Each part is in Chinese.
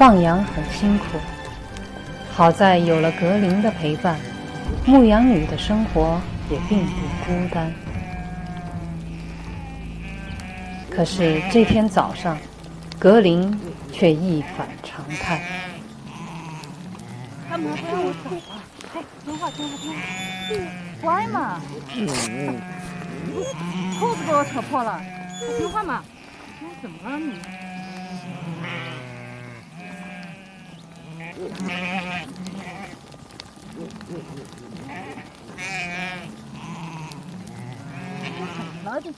放羊很辛苦，好在有了格林的陪伴，牧羊女的生活也并不孤单。可是这天早上，格林却一反常态。干嘛不让我走啊？哎，听话，乖嘛。裤子给我扯破了，还听话嘛？你怎么了你？怎么了这？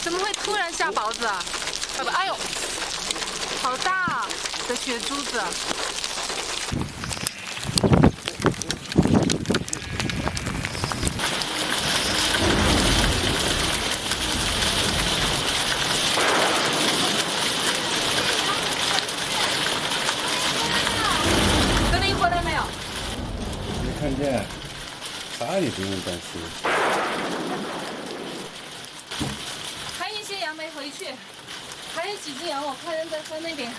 怎么会突然下雹子啊？哎呦，好大的雪珠子！格林回来没有？没看见，啥也不用担心。羊没回去，还有几只羊，我看人在山那边。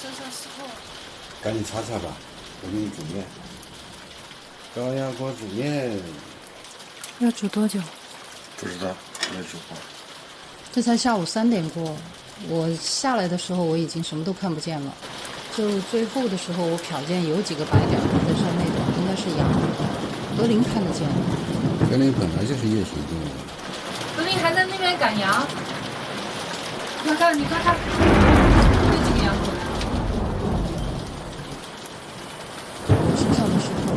身上湿透了，赶紧擦擦吧，我给你煮面。高压锅煮面。要煮多久？不知道，没煮过。这才下午3点过，我下来的时候我已经什么都看不见了。就最后的时候，我瞟见有几个白点在山那边，应该是羊。格林看得见。格林本来就是夜行动物。格林还在那边赶羊，你看，这几个羊回来了。我身上的石头，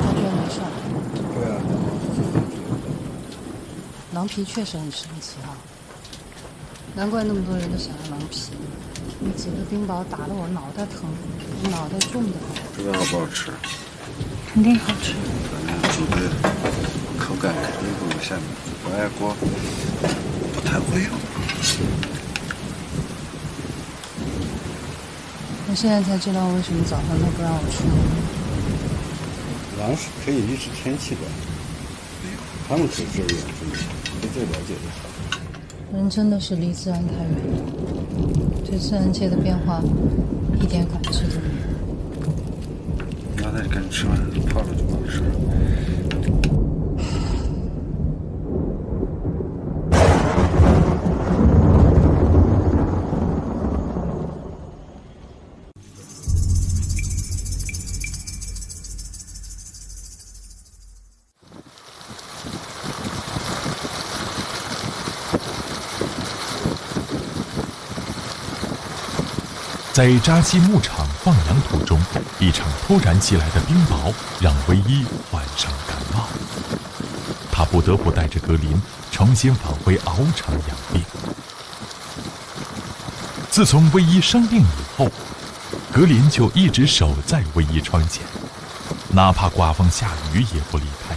他居然没上。对啊，狼皮确实很神奇啊，难怪那么多人都想要狼皮。那几个冰雹打得我脑袋疼，脑袋重的。不知道好不好吃？肯定好吃。反正煮的口感肯定不如下面高压锅不太会用。我现在才知道为什么早上他不让我出门。狼是可以预知天气的，他们可是这样，你最了解的。人真的是离自然太远了，对自然界的变化一点感知都没有。那就赶紧吃完，泡了就完事了。在扎西牧场放羊途中，一场突然袭来的冰雹让唯一患上了感冒，他不得不带着格林重新返回敖城养病。自从唯一生病以后，格林就一直守在唯一窗前，哪怕刮风下雨也不离开。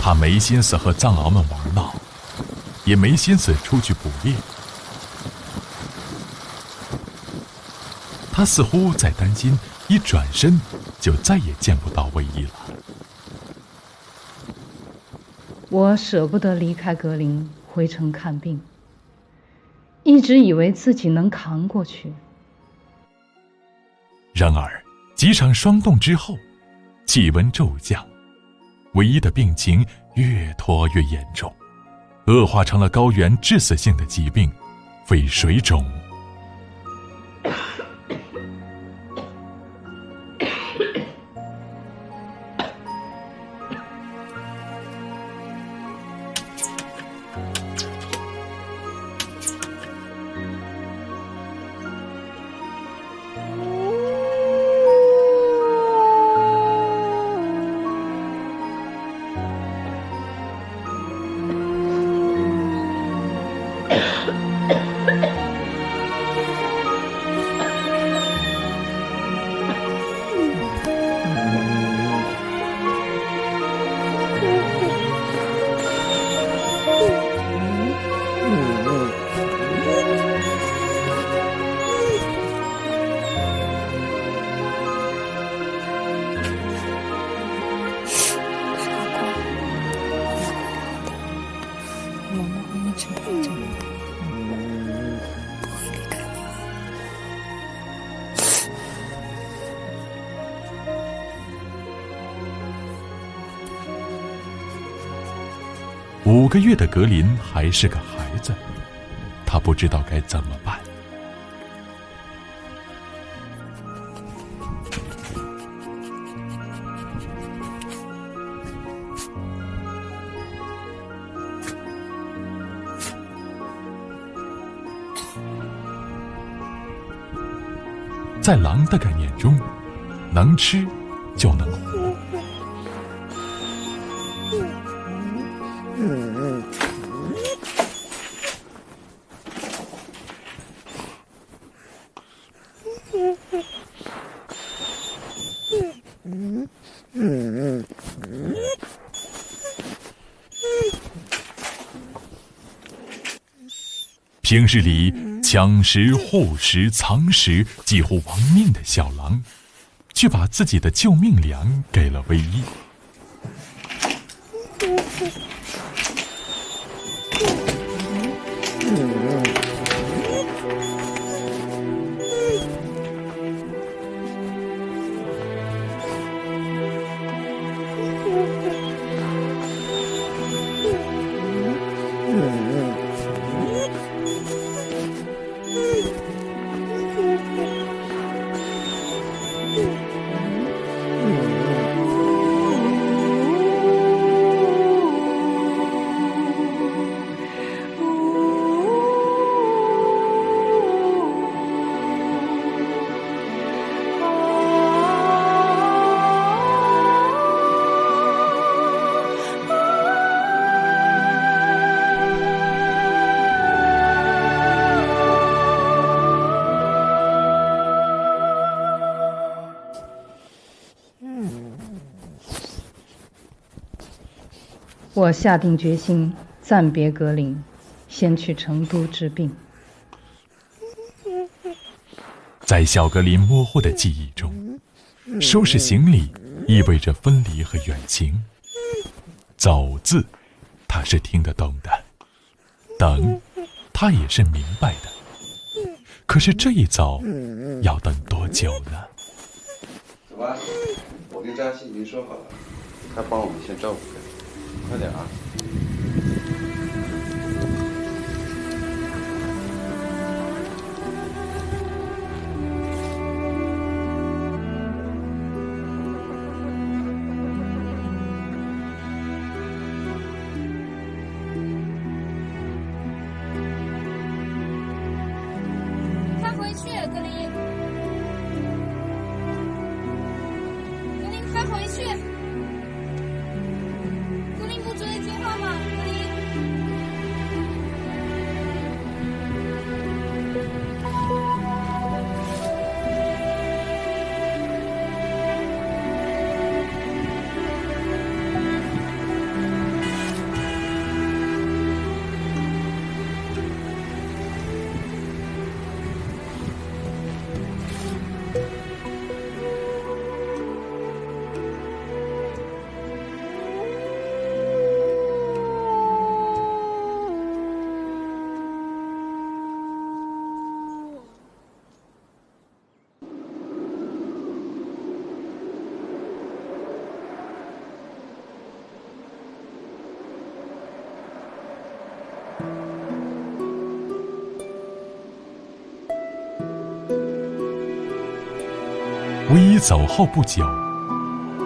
他没心思和藏獒们玩闹，也没心思出去捕猎。他似乎在担心，一转身就再也见不到唯一了。我舍不得离开格林，回城看病，一直以为自己能扛过去。然而，几场霜冻之后，气温骤降，唯一的病情越拖越严重，恶化成了高原致死性的疾病——肺水肿。5个月的格林还是个孩子，他不知道该怎么办。在狼的概念中，能吃就能活。平日里抢食、护食、藏食几乎亡命的小狼，却把自己的救命粮给了唯一。我下定决心暂别格林，先去成都治病。在小格林模糊的记忆中，收拾行李意味着分离和远行。走字，他是听得懂的；等，他也是明白的。可是这一走，要等多久呢？走吧，我跟扎西已经说好了，他帮我们先照顾着，快点啊！快回去，格林！格林，快回去！格林不准你听话吗？唯一走后不久，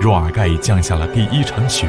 若尔盖降下了第一场雪。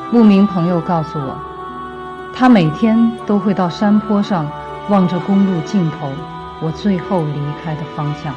牧民朋友告诉我，他每天都会到山坡上望着公路尽头我最后离开的方向。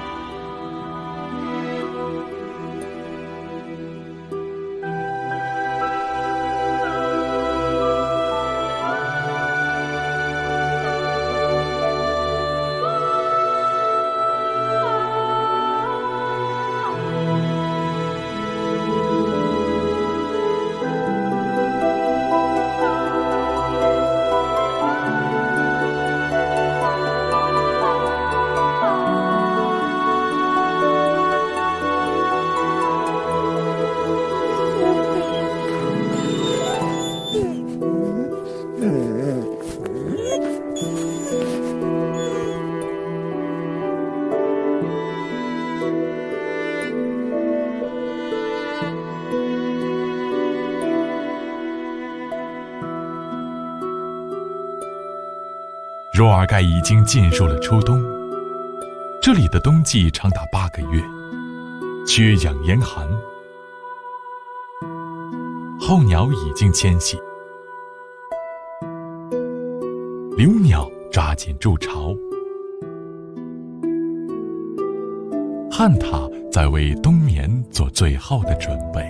若尔盖已经进入了初冬，这里的冬季长达8个月，缺氧严寒。候鸟已经迁徙，留鸟抓紧筑巢，旱獭在为冬眠做最后的准备。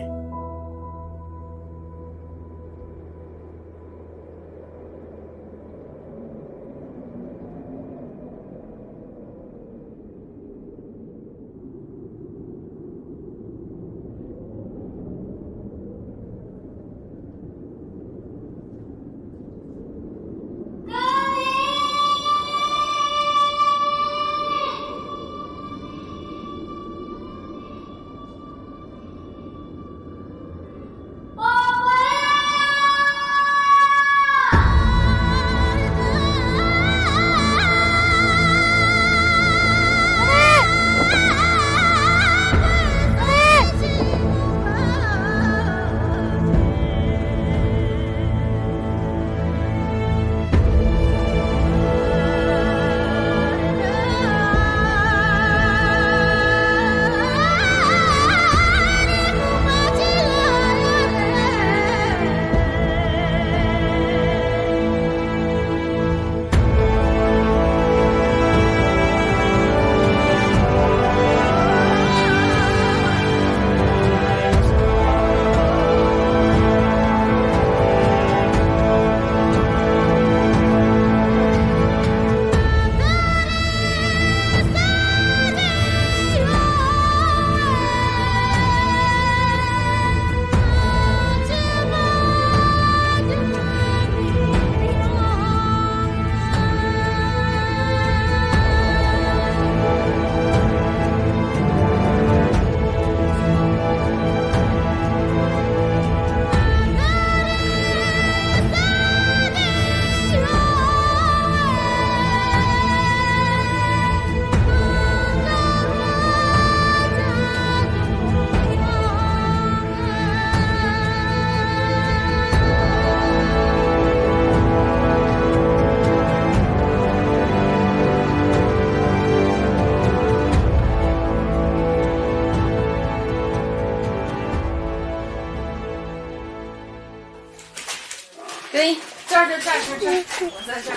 对，这儿，我在这儿。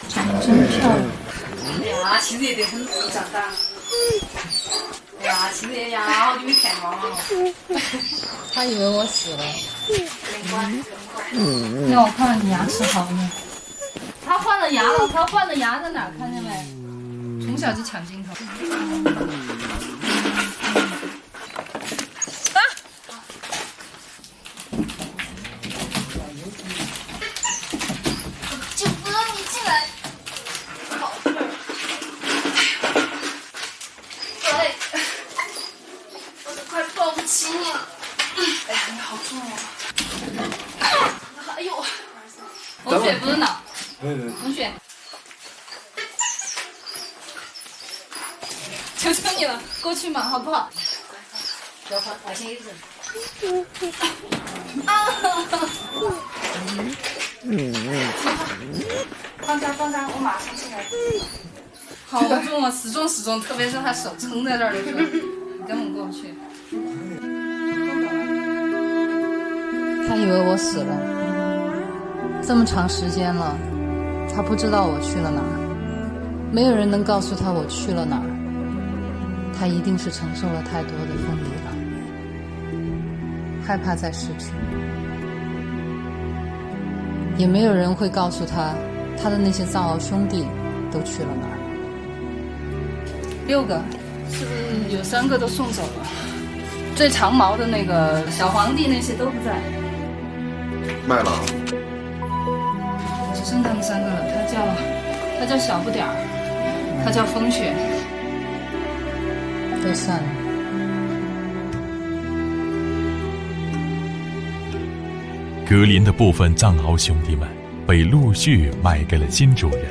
长得真漂亮。哎呀，其实也得很长大。哎呀，其实呀，好久没看妈妈了。他以为我死了。没关系，没关系。让我看看你牙齿好没？他换了牙了，他换了牙在哪儿？看见没？从小就抢镜头。九哥，你进来。好事儿。哎，我都快抱不起你了。哎呀，你好重啊！哎呦，红血不是脑，对对。红血。求求你了，过去嘛，好不好？小心一点。放开，我马上进来。好重啊，死重，特别是他手撑在这儿的时候，你根本过不去。他以为我死了，这么长时间了，他不知道我去了哪儿，没有人能告诉他我去了哪儿。他一定是承受了太多的分离了，害怕再失去，也没有人会告诉他，他的那些藏獒兄弟都去了哪儿。6个，是不是有3个都送走了？最长毛的那个小皇帝那些都不在，卖了。只剩他们3个了。他叫小不点儿，他叫风雪。都散了。格林的部分藏獒兄弟们被陆续卖给了新主人。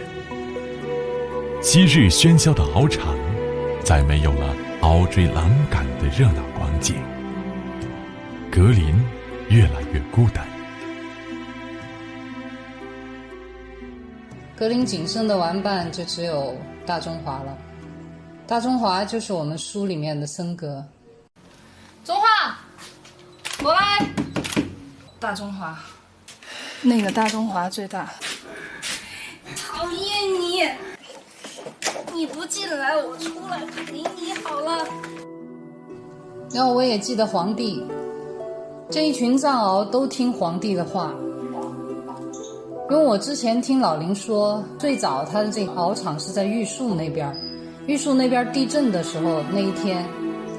昔日喧嚣的獒场，再没有了獒追狼赶的热闹光景。格林越来越孤单。格林仅剩的玩伴就只有大中华了。大中华就是我们书里面的森格。中华，过来。大中华，那个大中华最大。讨厌你！你不进来，我出来陪你好了。然后我也记得皇帝，这一群藏獒都听皇帝的话。因为我之前听老林说，最早他的这个獒场是在玉树那边。玉树那边地震的时候，那一天，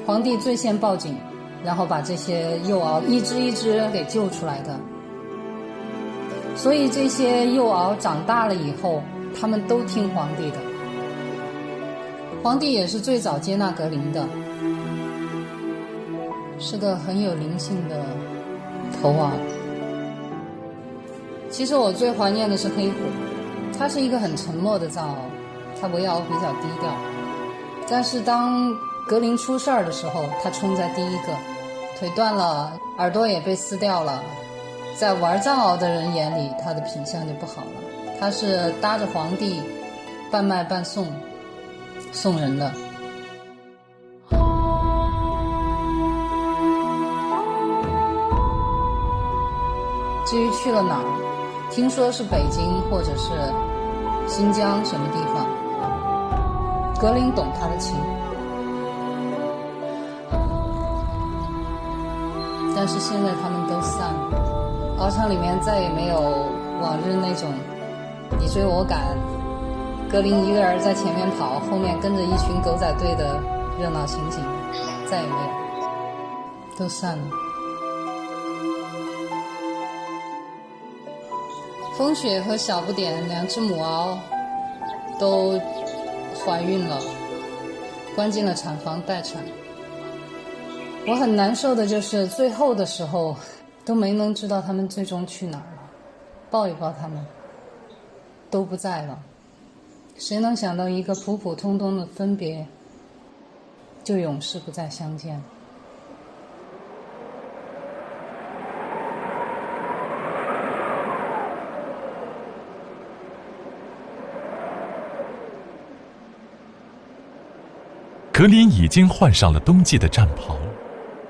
皇帝最先报警，然后把这些幼獒一只一只给救出来的。所以这些幼獒长大了以后，他们都听皇帝的。皇帝也是最早接纳格林的，是个很有灵性的头獒。其实我最怀念的是黑虎，它是一个很沉默的藏獒，它围獒比较低调。但是当格林出事儿的时候，他冲在第一个，腿断了，耳朵也被撕掉了。在玩藏獒的人眼里，他的品相就不好了。他是搭着皇帝半卖半送人的。至于去了哪儿，听说是北京或者是新疆什么地方。格林懂他的情，但是现在他们都散了，獒场里面再也没有往日那种你追我赶，格林一个人在前面跑，后面跟着一群狗仔队的热闹情景，再也没有，都散了。风雪和小不点2只母獒都怀孕了，关进了产房待产。我很难受的就是最后的时候都没能知道他们最终去哪儿了，抱一抱他们都不在了。谁能想到一个普普通通的分别就永世不再相见。格林已经换上了冬季的战袍，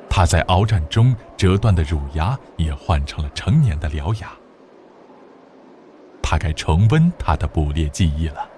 他在鏖战中折断的乳牙也换成了成年的獠牙。他该重温他的捕猎记忆了。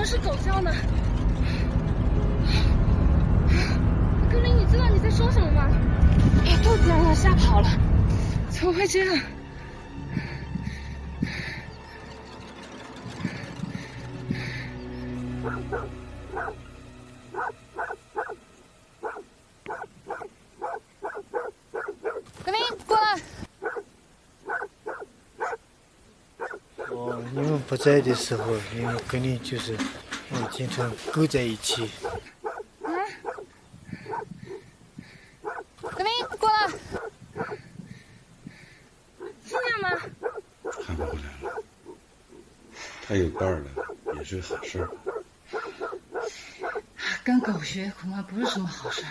么是狗叫呢？格林，你知道你在说什么吗？我肚子让他吓跑了，怎么会这样？格林，过来！你们不在的时候，你们肯定就是经常勾在一起。格林，过来！听见吗？喊不回来了，他有伴了，也是好事儿。跟狗学恐怕不是什么好事儿。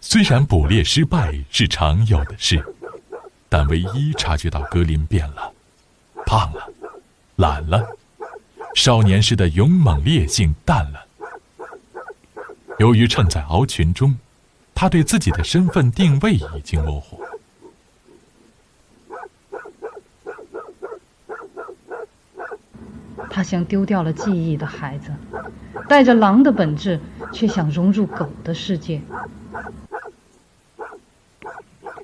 虽然捕猎失败是常有的事，但唯一察觉到格林变了，胖了，懒了，少年时的勇猛烈性淡了。由于趁在獒群中，他对自己的身份定位已经模糊。他像丢掉了记忆的孩子，带着狼的本质，却想融入狗的世界。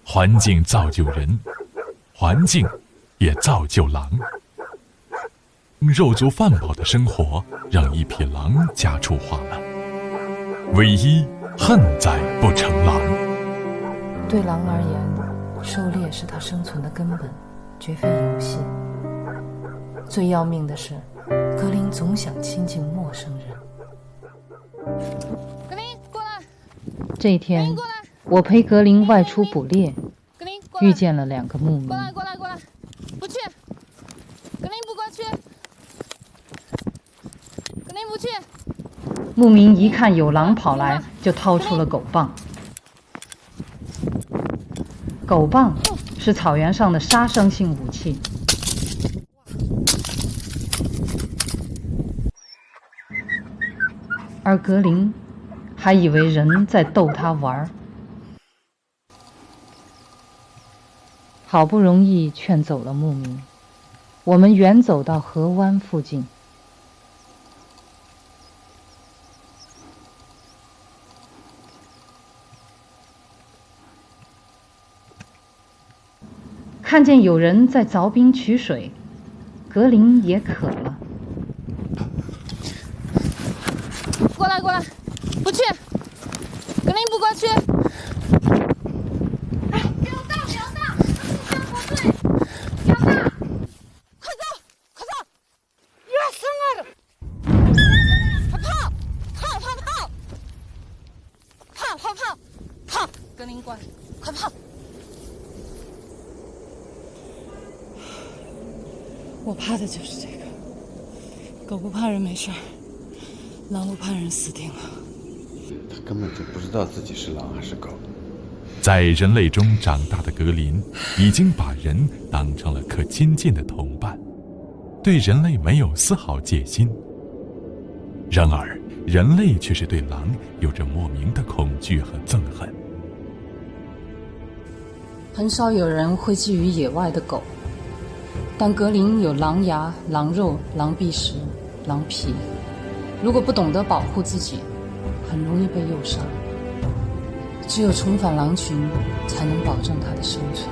环境造就人，环境也造就狼。肉足饭饱的生活让一匹狼家畜化了，唯一恨在不成狼。对狼而言，狩猎是它生存的根本，绝非游戏。最要命的是，格林总想亲近陌生人。格林，过来！这一天，我陪格林外出捕猎，格林，过来！遇见了2个牧民。过来，不去！格林不过去！格林不去！牧民一看有狼跑来，就掏出了狗棒。狗棒是草原上的杀伤性武器。而格林还以为人在逗他玩儿，好不容易劝走了牧民，我们远走到河湾附近。看见有人在凿冰取水，格林也渴了。过来！不去！格林不过去！不要大，这是山火队！不要大！快走！要生了！跑！格林过来，快跑！我怕的就是这个。狗不怕人没事儿，狼不怕人死定了。他根本就不知道自己是狼还是狗。在人类中长大的格林，已经把人当成了可亲近的同伴，对人类没有丝毫戒心。然而，人类却是对狼有着莫名的恐惧和憎恨。很少有人会觊觎野外的狗，但格林有狼牙、狼肉、狼鼻石、狼皮，如果不懂得保护自己，很容易被诱杀。只有重返狼群，才能保证它的生存。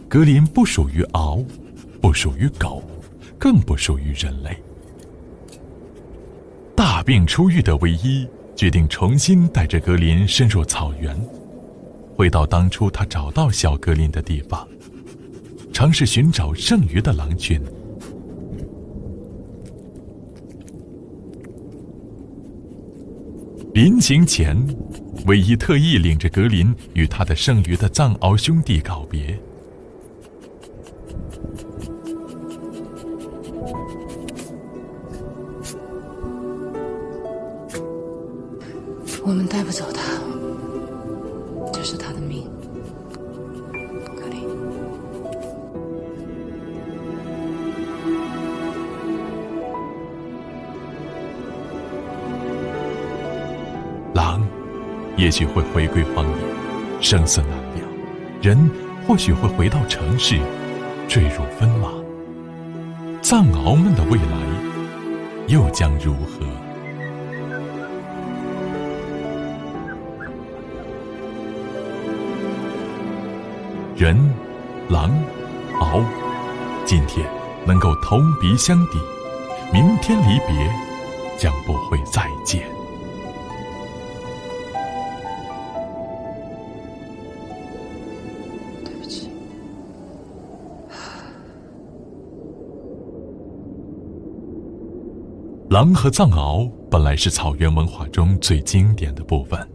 格林不属于獒，不属于狗，更不属于人类。大病初愈的唯一决定重新带着格林深入草原，回到当初他找到小格林的地方，尝试寻找剩余的狼群。临行前，唯一特意领着格林与他的剩余的藏獒兄弟告别。我们带不走他，这是他的命。格林，狼也许会回归荒野，生死难料；人或许会回到城市，坠入坟马。藏獒们的未来又将如何？人、狼、獒，今天能够同鼻相抵，明天离别将不会再见。对不起。狼和藏獒本来是草原文化中最经典的部分。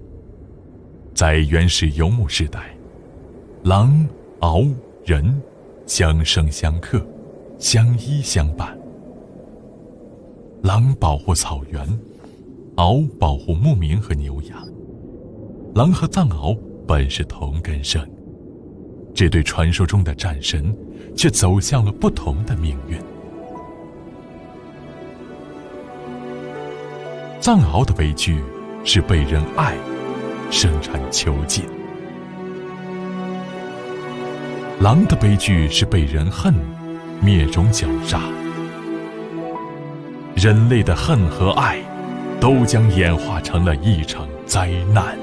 在原始游牧时代，狼、獒、人相生相克，相依相伴。狼保护草原，獒保护牧民和牛羊。狼和藏獒本是同根生，这对传说中的战神却走向了不同的命运。藏獒的悲剧是被人爱生产囚禁，狼的悲剧是被人恨灭种绞杀。人类的恨和爱都将演化成了一场灾难。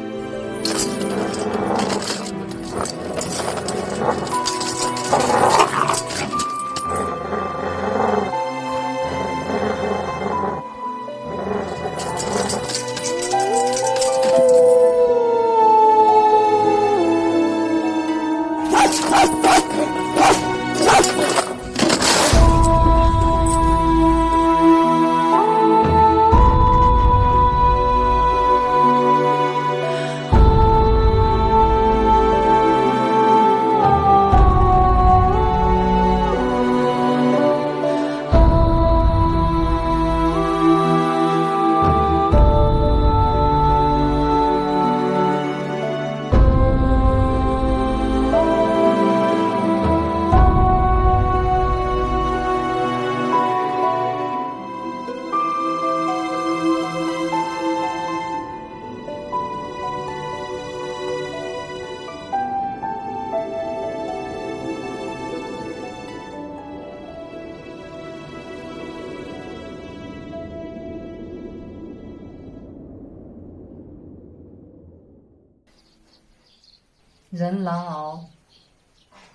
人、狼、獒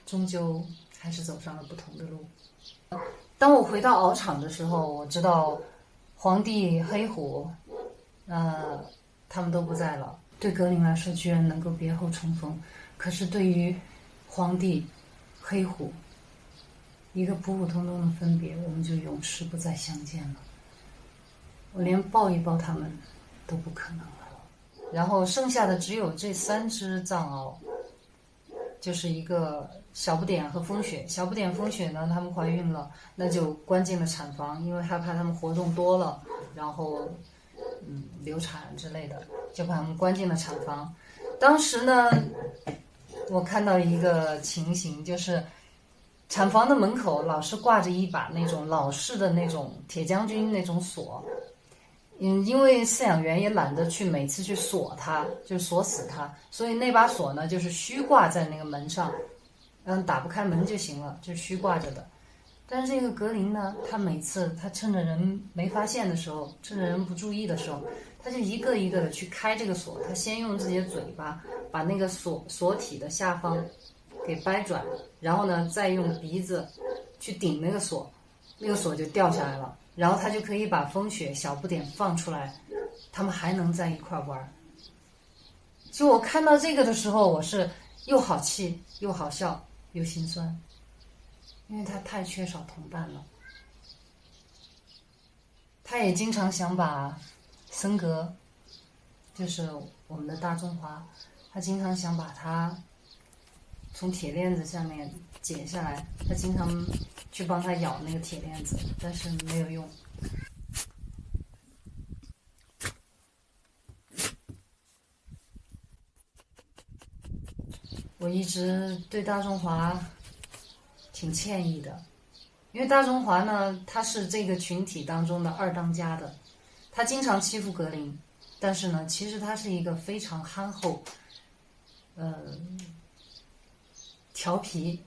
终究还是走上了不同的路。当我回到獒场的时候，我知道黄帝、黑虎，他们都不在了。对格林来说，居然能够别后重逢，可是对于黄帝、黑虎，一个普普通通的分别，我们就永世不再相见了。我连抱一抱他们都不可能了。然后剩下的只有这3只藏獒，就是一个小不点和风雪。小不点、风雪呢，她们怀孕了，那就关进了产房，因为害怕她们活动多了，然后流产之类的，就把她们关进了产房。当时呢，我看到一个情形，就是产房的门口老是挂着一把那种老式的那种铁将军那种锁。因为饲养员也懒得去每次去锁它，就锁死它，所以那把锁呢就是虚挂在那个门上，打不开门就行了，就虚挂着的。但是这个格林呢，他每次他趁着人没发现的时候，趁着人不注意的时候，他就一个一个的去开这个锁。他先用自己的嘴巴把那个锁体的下方给掰转，然后呢再用鼻子去顶那个锁，那个锁就掉下来了。然后他就可以把风雪、小不点放出来，他们还能在一块玩。就我看到这个的时候，我是又好气又好笑又心酸，因为他太缺少同伴了。他也经常想把森格，就是我们的大中华，他经常想把他从铁链子下面解下来，他经常去帮他咬那个铁链子，但是没有用。我一直对大中华挺歉意的，因为大中华呢，他是这个群体当中的2当家的，他经常欺负格林，但是呢，其实他是一个非常憨厚，调皮，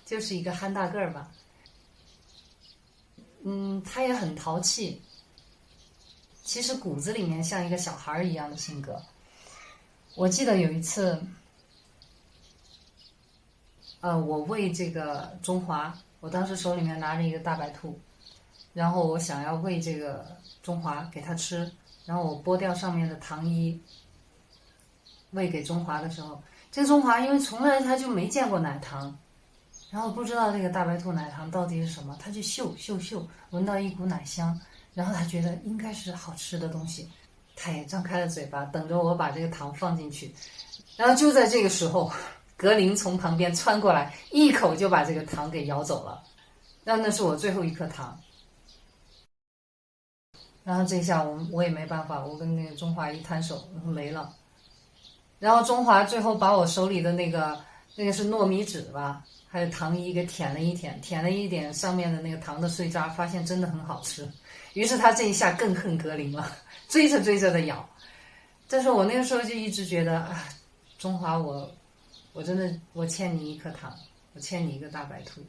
就是一个憨大个儿吧。他也很淘气，其实骨子里面像一个小孩一样的性格。我记得有一次，我喂这个中华，我当时手里面拿着一个大白兔，然后我想要喂这个中华给它吃，然后我剥掉上面的糖衣，喂给中华的时候，这个中华因为从来他就没见过奶糖，然后不知道这个大白兔奶糖到底是什么，他就嗅，闻到一股奶香，然后他觉得应该是好吃的东西，他也张开了嘴巴，等着我把这个糖放进去。然后就在这个时候，格林从旁边穿过来，一口就把这个糖给咬走了。那是我最后一颗糖。然后这下我也没办法，我跟那个中华一摊手，没了。然后中华最后把我手里的那个是糯米纸吧，还有糖衣给舔了一点上面的那个糖的碎渣，发现真的很好吃。于是他这一下更恨格林了，追着的咬。但是我那个时候就一直觉得中华我真的我欠你一颗糖，我欠你一个大白兔。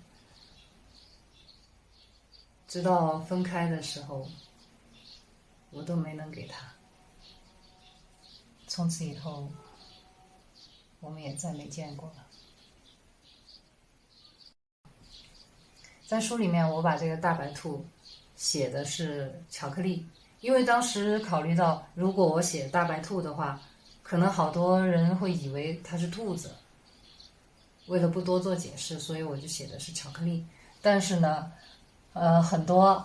直到分开的时候，我都没能给他。从此以后，我们也再没见过了。在书里面，我把这个大白兔写的是巧克力，因为当时考虑到，如果我写大白兔的话，可能好多人会以为它是兔子。为了不多做解释，所以我就写的是巧克力。但是呢，很多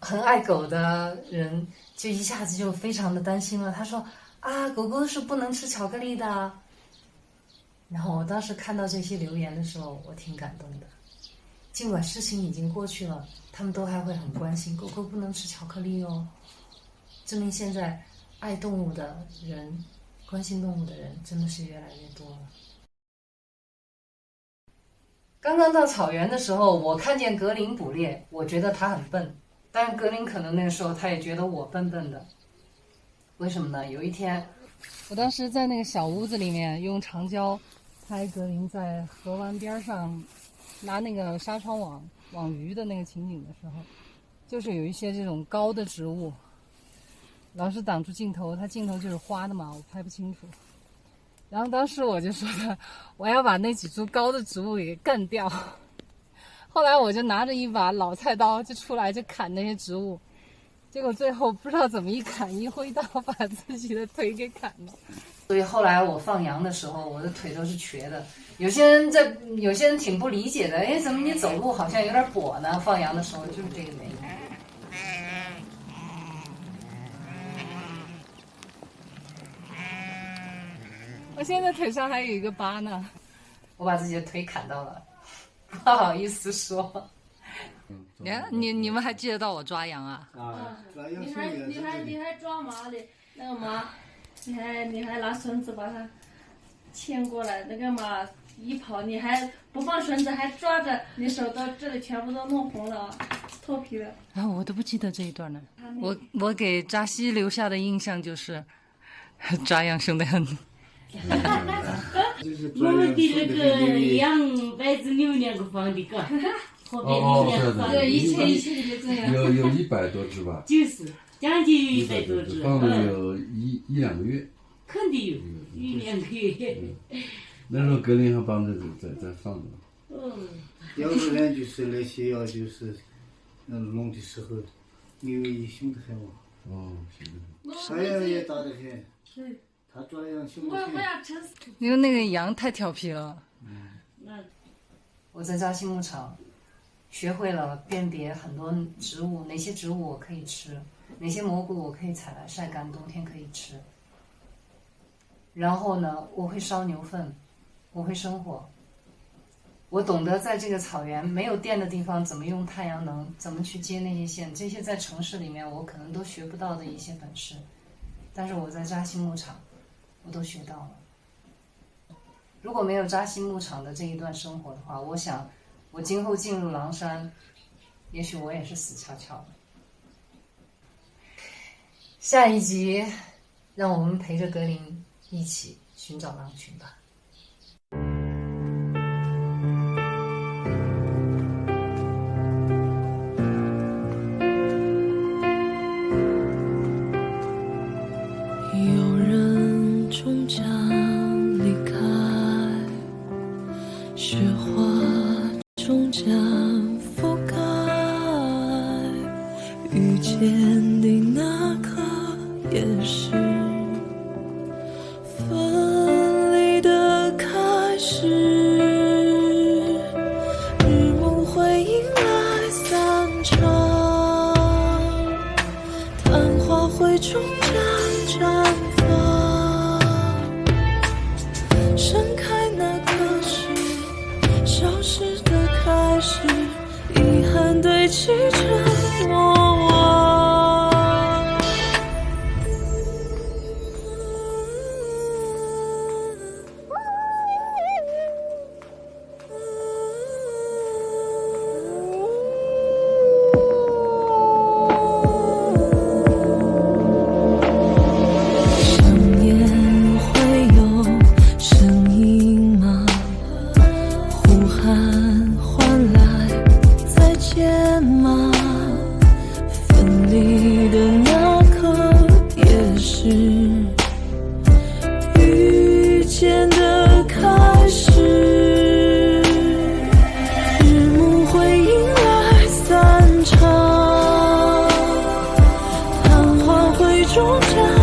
很爱狗的人就一下子就非常的担心了。他说狗狗是不能吃巧克力的。然后我当时看到这些留言的时候，我挺感动的。尽管事情已经过去了，他们都还会很关心狗狗不能吃巧克力哦。证明现在爱动物的人、关心动物的人真的是越来越多了。刚刚到草原的时候，我看见格林捕猎，我觉得他很笨，但格林可能那个时候他也觉得我笨笨的。为什么呢？有一天，我当时在那个小屋子里面用长焦拍格林在河湾边上拿那个纱窗网鱼的那个情景的时候，就是有一些这种高的植物老是挡住镜头，它镜头就是花的嘛，我拍不清楚。然后当时我就说的，我要把那几株高的植物给干掉。后来我就拿着一把老菜刀就出来就砍那些植物，结果最后不知道怎么一砍一挥刀把自己的腿给砍了。所以后来我放羊的时候，我的腿都是瘸的。有些人挺不理解的，怎么你走路好像有点跛呢？放羊的时候就是这个原因。我现在腿上还有一个疤呢，我把自己的腿砍到了，不好意思说。你们还记得到我抓羊啊？抓羊你还抓马的，那个马，你还拿绳子把它牵过来，那个马一跑，你还不放绳子，还抓着，你手到这里全部都弄红了，脱皮了。我都不记得这一段呢。我给扎西留下的印象就是抓羊凶得很。我们的那个羊白子6年个放的个，后面6年放的，以前就这样。有100多只吧？就是将近有100多只，放了有一两个月。肯定有1、2个月。那时候格林还帮着在放着。要不然就是那些药就是弄的时候，因为凶得很嘛。凶得很。太阳也大得很。他抓羊凶得很。因为那个羊太调皮了。我在扎西牧场学会了辨别很多植物，哪些植物我可以吃，哪些蘑菇我可以采来晒干，冬天可以吃。然后呢，我会烧牛粪，我会生火，我懂得在这个草原没有电的地方怎么用太阳能，怎么去接那些线，这些在城市里面我可能都学不到的一些本事，但是我在扎西牧场我都学到了。如果没有扎西牧场的这一段生活的话，我想我今后进入狼山，也许我也是死翘翘的。下一集，让我们陪着格林一起寻找狼群吧。有人终将离开，雪花终将覆盖，遇见的那刻也是分离的开始，日暮会迎来散场，昙花会终将绽放，盛开那刻是消失的开始，遗憾堆砌着莫忘。想念会有声音吗？呼喊换来再见吗？分离的那刻也是遇见的开始，日暮会迎来散场，昙花会终将